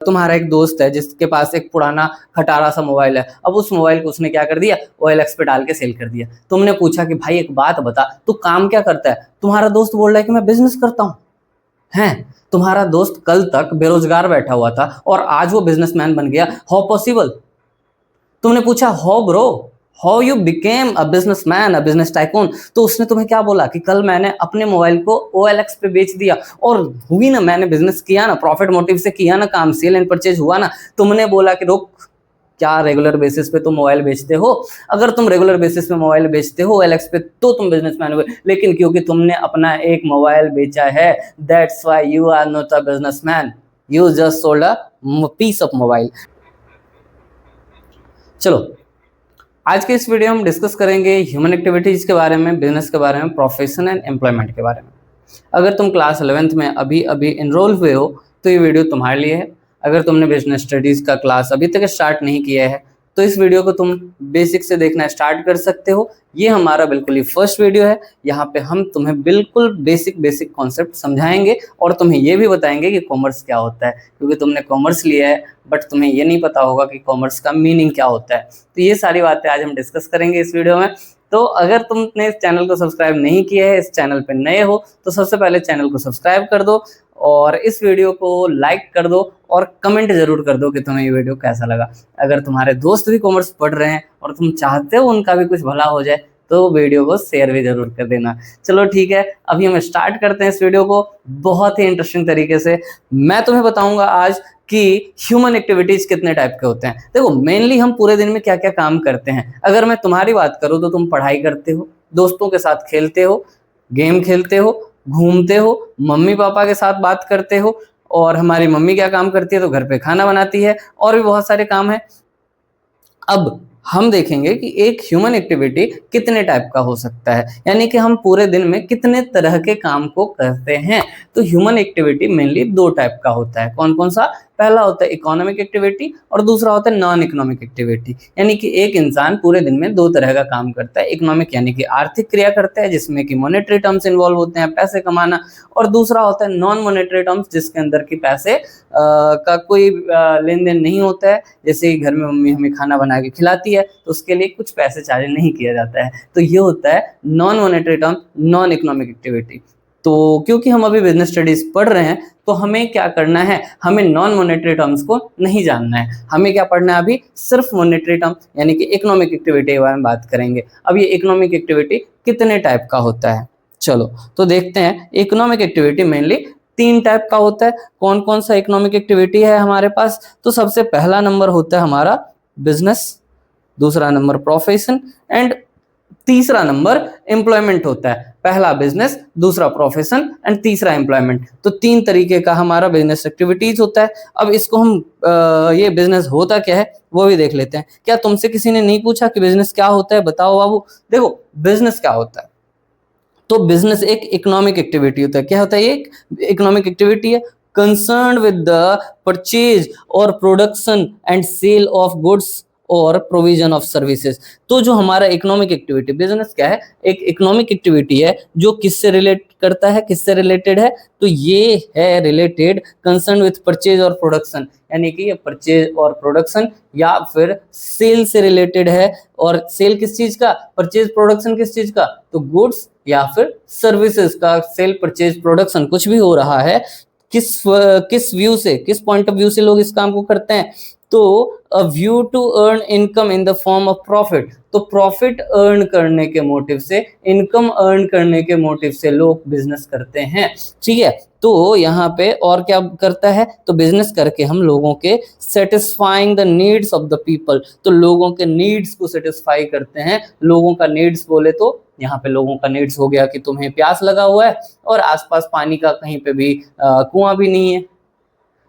तुम्हारा एक दोस्त है जिसके पास एक पुराना खटारा सा मोबाइल है, अब उस मोबाइल को उसने क्या कर दिया, OLX पे डाल के सेल कर दिया। तुमने पूछा कि भाई एक बात बता, तू काम क्या करता है? तुम्हारा दोस्त बोल रहा है कि मैं बिजनेस करता हूँ। हैं, तुम्हारा दोस्त कल तक बेरोजगार बैठा हुआ था और आज वो बिजनेसमैन बन गया। How possible? तुमने पूछा how bro, how you became a businessman, a business tycoon? तो उसने तुम्हें क्या बोला कि कल मैंने अपने मोबाइल को OLX पे बेच दिया और हुई ना, मैंने बिजनेस किया ना, प्रॉफिट मोटिव से किया ना काम, सेल एंड परचेज हुआ ना। तुमने बोला कि रुक, क्या रेगुलर बेसिस पे तुम मोबाइल बेचते हो? अगर तुम रेगुलर बेसिस पे मोबाइल बेचते हो OLX पे तो तुम बिजनेसमैन हो, लेकिन क्योंकि तुमने अपना एक मोबाइल बेचा है, that's why you are not a businessman, you just sold a piece of mobile. चलो, आज के इस वीडियो में हम डिस्कस करेंगे ह्यूमन एक्टिविटीज के बारे में, बिजनेस के बारे में, प्रोफेशन एंड एम्प्लॉयमेंट के बारे में। अगर तुम क्लास 11th में अभी अभी इनरोल हुए हो तो ये वीडियो तुम्हारे लिए है। अगर तुमने बिजनेस स्टडीज का क्लास अभी तक स्टार्ट नहीं किया है तो इस वीडियो को तुम बेसिक से देखना स्टार्ट कर सकते हो। ये हमारा बिल्कुल ही फर्स्ट वीडियो है। यहाँ पे हम तुम्हें बिल्कुल बेसिक बेसिक कॉन्सेप्ट समझाएंगे और तुम्हें ये भी बताएंगे कि कॉमर्स क्या होता है, क्योंकि तुमने कॉमर्स लिया है बट तुम्हें ये नहीं पता होगा कि कॉमर्स का मीनिंग क्या होता है। तो ये सारी बातें आज हम डिस्कस करेंगे इस वीडियो में। तो अगर तुमने इस चैनल को सब्सक्राइब नहीं किया है, इस चैनल पे नए हो, तो सबसे पहले चैनल को सब्सक्राइब कर दो और इस वीडियो को लाइक कर दो और कमेंट जरूर कर दो कि तुम्हें ये वीडियो कैसा लगा। अगर तुम्हारे दोस्त भी कॉमर्स पढ़ रहे हैं और तुम चाहते हो उनका भी कुछ भला हो जाए तो वीडियो को शेयर भी जरूर कर देना। चलो ठीक है, अभी हम स्टार्ट करते हैं इस वीडियो को बहुत ही इंटरेस्टिंग तरीके से। मैं तुम्हें बताऊंगा आज कि ह्यूमन एक्टिविटीज कितने टाइप के होते हैं। देखो, मेनली हम पूरे दिन में क्या क्या काम करते हैं। अगर मैं तुम्हारी बात करूं तो तुम पढ़ाई करते हो, दोस्तों के साथ खेलते हो, गेम खेलते हो, घूमते हो, मम्मी पापा के साथ बात करते हो, और हमारी मम्मी क्या काम करती है तो घर पे खाना बनाती है, और भी बहुत सारे काम है। अब हम देखेंगे कि एक ह्यूमन एक्टिविटी कितने टाइप का हो सकता है, यानी कि हम पूरे दिन में कितने तरह के काम को करते हैं। तो ह्यूमन एक्टिविटी मेनली दो टाइप का होता है। कौन कौन सा? पहला होता है इकोनॉमिक एक्टिविटी और दूसरा होता है नॉन इकोनॉमिक एक्टिविटी। यानी कि एक इंसान पूरे दिन में दो तरह का काम करता है। इकोनॉमिक यानी कि आर्थिक क्रिया करता है जिसमें कि मॉनेटरी टर्म्स इन्वॉल्व होते हैं, पैसे कमाना, और दूसरा होता है नॉन मॉनेटरी टर्म्स जिसके अंदर की पैसे का कोई लेन देन नहीं होता है। जैसे घर में मम्मी हमें खाना बना के खिलाती है तो उसके लिए कुछ पैसे चार्ज नहीं किया जाता है। तो ये होता है non monetary term, non economic activity. तो क्योंकि हम अभी बिजनेस स्टडीज पढ़ रहे हैं तो हमें क्या करना है, हमें नॉन मॉनेटरी टर्म्स को नहीं जानना है। हमें क्या पढ़ना है अभी? सिर्फ मॉनेटरी टर्म यानी कि इकोनॉमिक एक्टिविटी के बारे में बात करेंगे। अब ये इकोनॉमिक एक्टिविटी कितने टाइप का होता है, चलो तो देखते हैं। इकोनॉमिक एक्टिविटी मेनली तीन टाइप का होता है। कौन कौन सा इकोनॉमिक एक्टिविटी है हमारे पास? तो सबसे पहला नंबर होता है हमारा बिजनेस, दूसरा नंबर प्रोफेशन एंड तीसरा नंबर एम्प्लॉयमेंट होता है। पहला बिजनेस, दूसरा प्रोफेशन एंड तीसरा एम्प्लॉयमेंट। तो तीन तरीके का हमारा बिजनेस एक्टिविटीज होता है। अब इसको हम ये बिजनेस होता क्या है वो भी देख लेते हैं। क्या तुमसे किसी ने नहीं पूछा कि बिजनेस क्या होता है? बताओ बाबू। देखो, बिजनेस क्या होता है तो बिजनेस एक इकोनॉमिक एक्टिविटी होता है। क्या होता है? ये एक इकोनॉमिक एक्टिविटी है कंसर्न विद द परचेज और production and sale of goods और प्रोविजन ऑफ सर्विसेज। तो जो हमारा इकोनॉमिक एक्टिविटी बिजनेस क्या है, एक इकोनॉमिक एक्टिविटी है जो किससे रिलेट करता है, किससे रिलेटेड है? तो ये है रिलेटेड कंसर्न विद परचेज और प्रोडक्शन, यानी कि ये परचेज और प्रोडक्शन या फिर सेल से रिलेटेड है। और सेल किस चीज का, परचेज प्रोडक्शन किस चीज का? तो गुड्स या फिर सर्विसेज का सेल परचेज प्रोडक्शन कुछ भी हो रहा है। किस व्यू से, किस पॉइंट ऑफ व्यू से लोग इस काम को करते हैं? तो a view to earn income in the form of profit. तो प्रॉफिट अर्न करने के मोटिव से, इनकम अर्न करने के मोटिव से लोग बिजनेस करते हैं। ठीक है, तो यहाँ पे और क्या करता है? तो बिजनेस करके हम लोगों के satisfying the needs of the people, तो लोगों के नीड्स को सेटिस्फाई करते हैं। लोगों का नीड्स बोले तो यहाँ पे लोगों का नीड्स हो गया कि तुम्हें प्यास लगा हुआ है और आसपास पानी का कहीं पे भी कुआं भी नहीं है,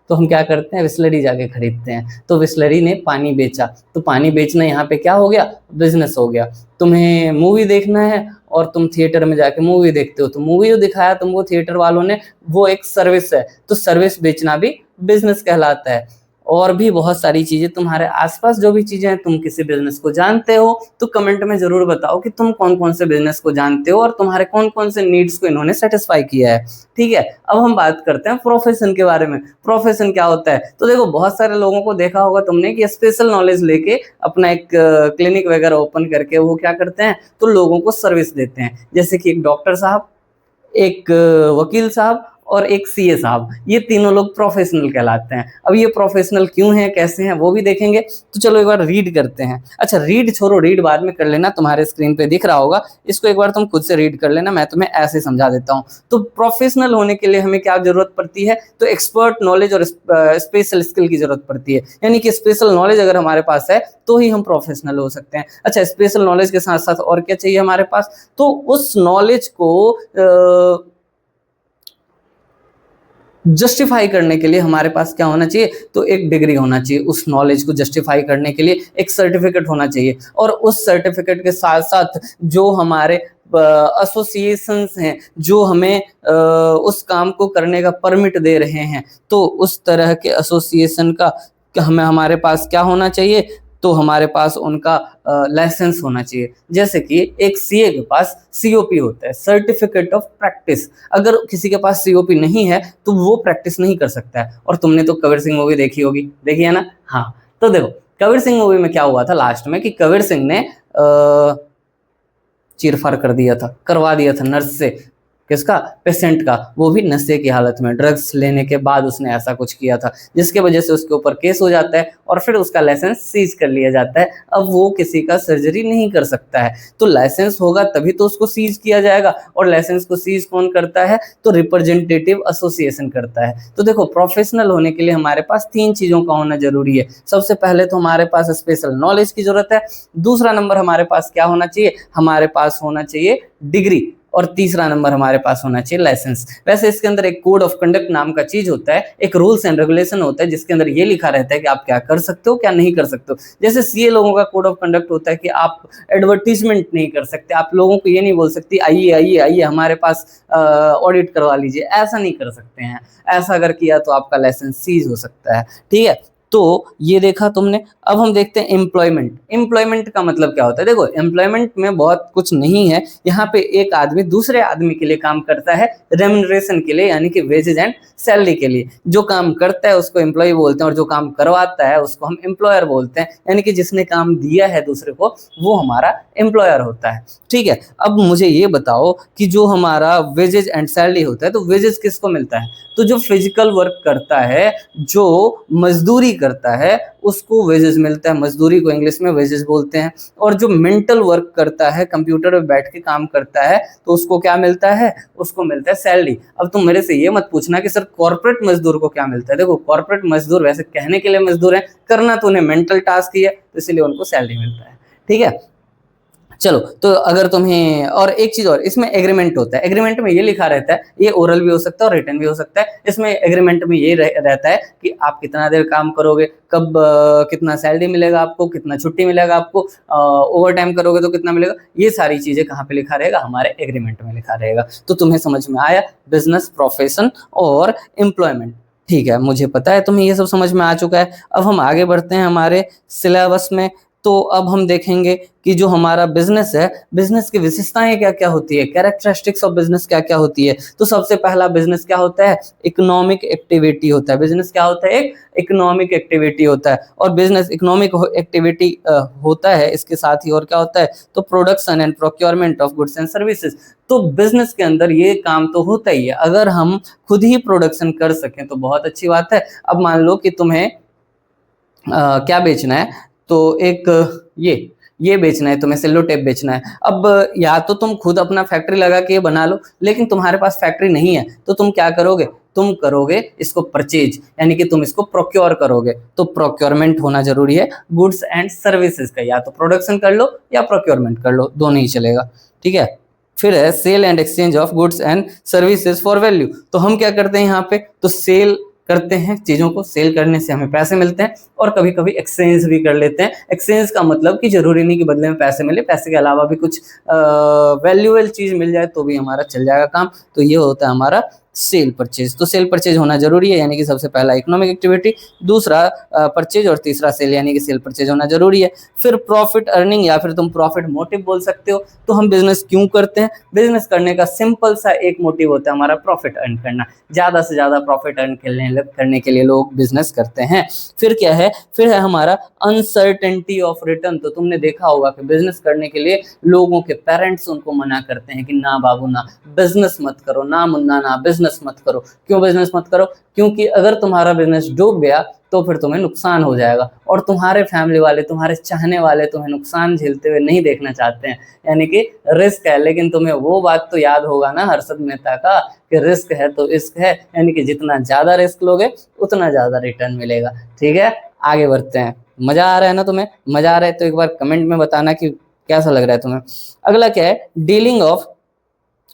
तो हम क्या करते हैं? बिसलरी जाके खरीदते हैं। तो बिसलरी ने पानी बेचा, तो पानी बेचना यहाँ पे क्या हो गया? बिजनेस हो गया। तुम्हें मूवी देखना है और तुम थिएटर में जाके मूवी देखते हो, तो मूवी जो दिखाया तुमको थिएटर वालों ने वो एक सर्विस है, तो सर्विस बेचना भी बिजनेस कहलाता है। और भी बहुत सारी चीजें तुम्हारे आसपास जो भी चीजें हैं, तुम किसी बिजनेस को जानते हो तो कमेंट में जरूर बताओ कि तुम कौन कौन से बिजनेस को जानते हो और तुम्हारे कौन कौन से नीड्स को इन्होंने सेटिस्फाई किया है। ठीक है, अब हम बात करते हैं प्रोफेशन के बारे में। प्रोफेशन क्या होता है? तो देखो, बहुत सारे लोगों को देखा होगा तुमने कि स्पेशल नॉलेज लेके अपना एक क्लिनिक वगैरह ओपन करके वो क्या करते हैं, तो लोगों को सर्विस देते हैं। जैसे कि एक डॉक्टर साहब, एक वकील साहब और एक सीए साहब, ये तीनों लोग प्रोफेशनल कहलाते हैं। अब ये प्रोफेशनल क्यों हैं, कैसे हैं, वो भी देखेंगे। तो चलो एक बार रीड करते हैं। अच्छा, रीड छोड़ो, रीड बाद में कर लेना, तुम्हारे स्क्रीन पे दिख रहा होगा, इसको एक बार तुम खुद से रीड कर लेना, मैं तुम्हें ऐसे समझा देता हूँ। तो प्रोफेशनल होने के लिए हमें क्या जरूरत पड़ती है? तो एक्सपर्ट नॉलेज और स्पेशल स्किल की जरूरत पड़ती है। यानी कि स्पेशल नॉलेज अगर हमारे पास है तो ही हम प्रोफेशनल हो सकते हैं। अच्छा, स्पेशल नॉलेज के साथ साथ और क्या चाहिए हमारे पास? तो उस नॉलेज को जस्टिफाई करने के लिए हमारे पास क्या होना चाहिए? तो एक डिग्री होना चाहिए। उस नॉलेज को जस्टिफाई करने के लिए एक सर्टिफिकेट होना चाहिए, और उस सर्टिफिकेट के साथ साथ जो हमारे एसोसिएशंस हैं जो हमें उस काम को करने का परमिट दे रहे हैं, तो उस तरह के एसोसिएशन का हमें हमारे पास क्या होना चाहिए? तो हमारे पास उनका लाइसेंस होना चाहिए। जैसे कि एक सीए के पास सीओपी होता है, सर्टिफिकेट ऑफ प्रैक्टिस। अगर किसी के पास सीओपी नहीं है तो वो प्रैक्टिस नहीं कर सकता है। और तुमने तो कबीर सिंह मूवी देखी होगी, देखी है ना? हाँ, तो देखो कबीर सिंह मूवी में क्या हुआ था लास्ट में, कि कबीर सिंह ने चीरफाड़ कर दिया था, करवा दिया था नर्स से। किसका? पेशेंट का, वो भी नशे की हालत में, ड्रग्स लेने के बाद उसने ऐसा कुछ किया था, जिसके वजह से उसके ऊपर केस हो जाता है और फिर उसका लाइसेंस सीज कर लिया जाता है। अब वो किसी का सर्जरी नहीं कर सकता है, तो लाइसेंस होगा तभी तो उसको सीज किया जाएगा। और लाइसेंस को सीज कौन करता है? तो रिप्रेजेंटेटिव एसोसिएशन करता है। तो देखो, प्रोफेशनल होने के लिए हमारे पास 3 चीजों का होना जरूरी है। सबसे पहले तो हमारे पास स्पेशल नॉलेज की जरूरत है। दूसरा नंबर हमारे पास क्या होना चाहिए? हमारे पास होना चाहिए डिग्री। और तीसरा नंबर हमारे पास होना चाहिए लाइसेंस। वैसे इसके अंदर एक कोड ऑफ कंडक्ट नाम का चीज होता है, एक रूल्स एंड रेगुलेशन होता है, जिसके अंदर ये लिखा रहता है कि आप क्या कर सकते हो, क्या नहीं कर सकते हो। जैसे सीए लोगों का कोड ऑफ कंडक्ट होता है कि आप एडवर्टीजमेंट नहीं कर सकते, आप लोगों को ये नहीं बोल सकते आइए आइए आइए हमारे पास ऑडिट करवा लीजिए, ऐसा नहीं कर सकते हैं। ऐसा अगर किया तो आपका लाइसेंस सीज हो सकता है। ठीक है, तो ये देखा तुमने। अब हम देखते हैं एम्प्लॉयमेंट। एम्प्लॉयमेंट का मतलब क्या होता है? देखो, एम्प्लॉयमेंट में बहुत कुछ नहीं है। यहाँ पे एक आदमी दूसरे आदमी के लिए काम करता है रेम्युनरेशन के लिए, यानी कि वेजेज एंड सैलरी के लिए। जो काम करता है उसको एम्प्लॉय बोलते हैं, और जो काम करवाता है उसको हम एम्प्लॉयर बोलते हैं। यानी कि जिसने काम दिया है दूसरे को, वो हमारा एम्प्लॉयर होता है। ठीक है, अब मुझे ये बताओ कि जो हमारा वेजेज एंड सैलरी होता है, तो वेजेज किसको मिलता है? तो जो फिजिकल वर्क करता है, जो मजदूरी करता है, उसको वेजेस मिलता है। मजदूरी को इंग्लिश में वेजेस बोलते हैं। और जो मेंटल वर्क करता है, कंप्यूटर पे बैठ के काम करता है, तो उसको क्या मिलता है? उसको मिलता है सैलरी। अब तुम मेरे से ये मत पूछना कि सर कॉर्पोरेट मजदूर को क्या मिलता है। देखो, कॉर्पोरेट मजदूर वैसे कहने के लिए मजदूर है, करना तो उन्हें मेंटल टास्क ही है, तो इसलिए उनको सैलरी मिलता है। ठीक है, चलो, तो अगर तुम्हें और एक चीज और, इसमें एग्रीमेंट होता है। एग्रीमेंट में ये लिखा रहता है, ये ओरल भी हो सकता है और रिटन भी हो सकता है। इसमें एग्रीमेंट में ये रहता है कि आप कितना देर काम करोगे, कब कितना सैलरी मिलेगा आपको, कितना छुट्टी मिलेगा आपको, ओवर टाइम करोगे तो कितना मिलेगा। ये सारी चीजें कहाँ पे लिखा रहेगा? हमारे एग्रीमेंट में लिखा रहेगा। तो तुम्हें समझ में आया बिजनेस, प्रोफेशन और एम्प्लॉयमेंट। ठीक है, मुझे पता है तुम्हें ये सब समझ में आ चुका है। अब हम आगे बढ़ते हैं हमारे सिलेबस में। तो अब हम देखेंगे कि जो हमारा बिजनेस है, बिजनेस की विशेषताएं क्या क्या होती है, कैरेक्टरिस्टिक्स ऑफ बिजनेस क्या क्या होती है। तो सबसे पहला बिजनेस क्या होता है? इकोनॉमिक एक्टिविटी होता है। बिजनेस क्या होता है? एक इकोनॉमिक एक्टिविटी होता है। और बिजनेस इकोनॉमिक एक्टिविटी होता है, इसके साथ ही और क्या होता है? तो production and procurement of goods and services. तो बिजनेस के अंदर ये काम तो होता ही है। अगर हम खुद ही प्रोडक्शन कर सकें तो बहुत अच्छी बात है। अब मान लो कि तुम्हें क्या बेचना है, तो एक ये बेचना है, तुम्हें सेलो टेप बेचना है। अब या तो तुम खुद अपना फैक्ट्री लगा के ये बना लो, लेकिन तुम्हारे पास फैक्ट्री नहीं है, तो तुम क्या करोगे? तुम करोगे इसको परचेज, यानी कि तुम इसको प्रोक्योर करोगे। तो प्रोक्योरमेंट होना जरूरी है गुड्स एंड सर्विसेज का। या तो प्रोडक्शन कर लो या प्रोक्योरमेंट कर लो, दोनों ही चलेगा। ठीक है, फिर है sale and exchange of goods and services for value. तो हम क्या करते हैं यहाँ पे? तो सेल करते हैं चीजों को, सेल करने से हमें पैसे मिलते हैं, और कभी कभी एक्सचेंज भी कर लेते हैं। एक्सचेंज का मतलब कि जरूरी नहीं कि बदले में पैसे मिले, पैसे के अलावा भी कुछ वैल्यूएबल चीज मिल जाए तो भी हमारा चल जाएगा काम। तो ये होता है हमारा सेल परचेज। तो सेल परचेज होना जरूरी है, यानी कि सबसे पहला इकोनॉमिक एक्टिविटी, दूसरा परचेज और तीसरा सेल, यानी कि सेल परचेज होना जरूरी है। फिर प्रॉफिट अर्निंग या फिर तुम प्रॉफिट मोटिव बोल सकते हो। तो हम बिजनेस क्यों करते हैं? बिजनेस करने का सिंपल सा एक मोटिव होता है हमारा प्रॉफिट अर्न करना। ज्यादा से ज्यादा प्रॉफिट अर्न करने के लिए लोग बिजनेस करते हैं। फिर क्या है? फिर है हमारा अनसर्टेनिटी ऑफ रिटर्न। तो तुमने देखा होगा कि बिजनेस करने के लिए लोगों के पेरेंट्स उनको मना करते हैं कि ना बाबू ना, बिजनेस मत करो, ना मुन्ना ना, बिजनेस मत करो। क्यों बिजनेस मत करो? क्योंकि अगर तुम्हारा बिजनेस डूब गया तो फिर तुम्हें नुकसान हो जाएगा, और तुम्हारे फैमिली वाले, तुम्हारे चाहने वाले तुम्हें नुकसान झेलते हुए नहीं देखना चाहते हैं। यानी कि रिस्क है, लेकिन तुम्हें वो बात तो याद होगा ना हर्षद मेहता का, कि रिस्क है तो इश्क है, यानी कि जितना ज्यादा रिस्क लोगे उतना ज्यादा रिटर्न मिलेगा। ठीक है, आगे बढ़ते हैं। मजा आ रहा है ना तुम्हें? मजा आ रहा है तो एक बार कमेंट में बताना कि कैसा लग रहा है तुम्हें। अगला क्या है? Dealing of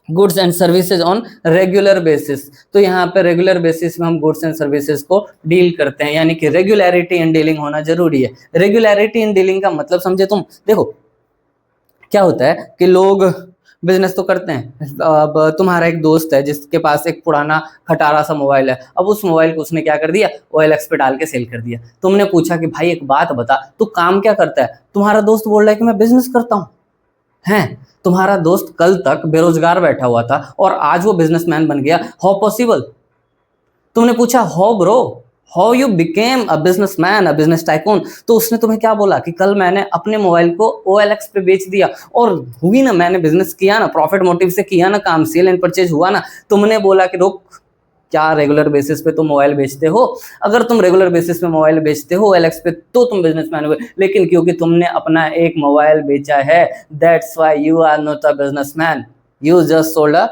goods and services on regular basis. तो यहाँ पे रेगुलर बेसिस में हम गुड्स एंड सर्विसेज को डील करते हैं, यानी कि रेगुलरिटी इन डीलिंग होना जरूरी है। रेगुलरिटी इन डीलिंग का मतलब समझे तुम? देखो क्या होता है कि लोग बिजनेस तो करते हैं। अब तुम्हारा एक दोस्त है जिसके पास एक पुराना खटारा सा मोबाइल है। अब उस मोबाइल को उसने क्या कर दिया? OLX पे डाल के सेल कर दिया। तुमने पूछा कि भाई एक बात बता, तू काम क्या करता है? तुम्हारा दोस्त बोल रहा है कि मैं बिजनेस करता हूँ। हैं, तुम्हारा दोस्त कल तक बेरोजगार बैठा हुआ था और आज वो बिजनेसमैन बन गया। How possible? तुमने पूछा how bro, how you became a businessman, a business tycoon? तो उसने तुम्हें क्या बोला कि कल मैंने अपने मोबाइल को OLX पे बेच दिया और हुई ना, मैंने बिजनेस किया ना, प्रॉफिट मोटिव से किया ना काम, सेल एंड परचेज हुआ ना। तुमने बोला कि रुक, क्या रेगुलर बेसिस पे तुम मोबाइल बेचते हो? अगर तुम रेगुलर बेसिस पे मोबाइल बेचते हो OLX पे तो तुम बिजनेसमैन हुए, लेकिन क्योंकि तुमने अपना एक मोबाइल बेचा है, that's why you are not a businessman, you just sold a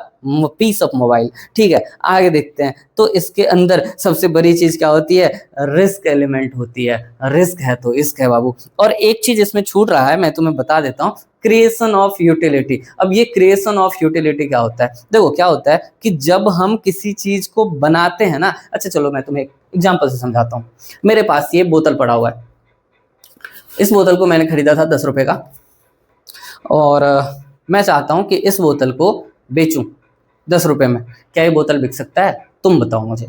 piece of mobile. ठीक है, आगे देखते हैं। तो इसके अंदर सबसे बड़ी चीज क्या होती है? रिस्क एलिमेंट होती है। रिस्क है तो इश्क है बाबू। और एक चीज इसमें छूट रहा है, मैं तुम्हें बता देता हूँ, क्रिएशन ऑफ यूटिलिटी। अब ये क्रिएशन ऑफ यूटिलिटी क्या होता है? देखो क्या होता है कि जब हम किसी चीज को बनाते हैं ना, अच्छा चलो मैं तुम्हें एग्जांपल से समझाता हूँ। मेरे पास ये बोतल पड़ा हुआ है। इस बोतल को मैंने खरीदा था 10 रुपए का, और मैं चाहता हूं कि इस बोतल को बेचूं 10 रुपए में। क्या ये बोतल बिक सकता है? तुम बताओ मुझे।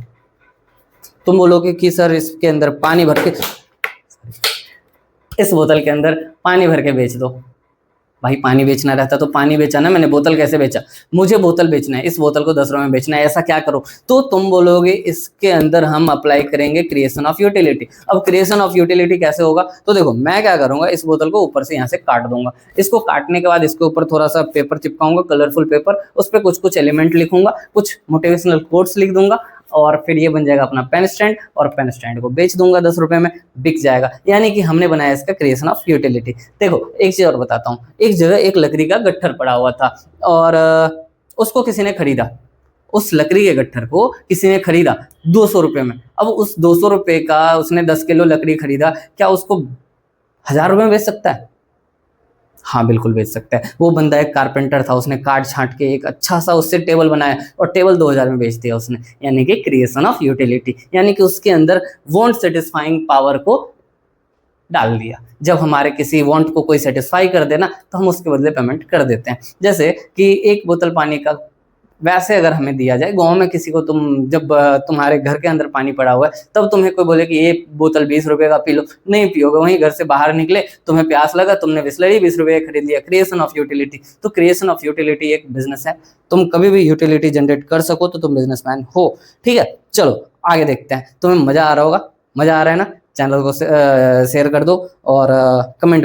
तुम बोलोगे कि सर इसके अंदर पानी भर के, इस बोतल के अंदर पानी भर के बेच दो। भाई पानी बेचना रहता तो पानी बेचा ना, मैंने बोतल कैसे बेचा? मुझे बोतल बेचना है, इस बोतल को 10 रुपए में बेचना है, ऐसा क्या करो? तो तुम बोलोगे इसके अंदर हम अप्लाई करेंगे क्रिएशन ऑफ यूटिलिटी। अब क्रिएशन ऑफ यूटिलिटी कैसे होगा? तो देखो मैं क्या करूंगा, इस बोतल को ऊपर से यहाँ से काट दूंगा। इसको काटने के बाद इसके ऊपर थोड़ा सा पेपर चिपकाऊंगा, कलरफुल पेपर, उस पर कुछ कुछ एलिमेंट लिखूंगा, कुछ मोटिवेशनल कोट्स लिख दूंगा, और फिर ये बन जाएगा अपना पेन स्टैंड, और पेन स्टैंड को बेच दूंगा 10 रुपए में, बिक जाएगा। यानी कि हमने बनाया इसका क्रिएशन ऑफ यूटिलिटी। देखो एक चीज और बताता हूँ। एक जगह एक लकड़ी का गट्ठर पड़ा हुआ था, और उसको किसी ने खरीदा। उस लकड़ी के गट्ठर को किसी ने खरीदा 200 रुपए में। अब उस 200 रुपए का उसने 10 किलो लकड़ी खरीदा, क्या उसको 1000 रुपए में बेच सकता है? हाँ बिल्कुल बेच सकता है। वो बंदा एक कारपेंटर था, उसने काट छांट के एक अच्छा सा उससे टेबल बनाया और टेबल 2000 में बेच दिया उसने। यानी कि क्रिएशन ऑफ यूटिलिटी, यानी कि उसके अंदर वांट सेटिस्फाइंग पावर को डाल दिया। जब हमारे किसी वांट को कोई सेटिस्फाई कर देना तो हम उसके बदले पेमेंट कर देते हैं। जैसे कि एक बोतल पानी का वैसे अगर हमें दिया जाए, गांव में किसी को तुम जब तुम्हारे घर के अंदर पानी पड़ा हुआ है तब तुम्हें कोई बोले कि ये बोतल 20 रुपए का पी लो, नहीं पियोगे। वहीं घर से बाहर निकले, तुम्हें प्यास लगा, तुमने बिस्लरी 20 रुपए खरीद लिया। Creation of utility. तो क्रिएशन ऑफ यूटिलिटी एक बिजनेस है। तुम कभी भी यूटिलिटी जनरेट कर सको तो तुम बिजनेसमैन हो। ठीक है, चलो आगे देखते हैं। तुम्हें मजा आ रहा होगा? मजा आ रहा है ना? चैनल को शेयर कर दो और कमेंट भी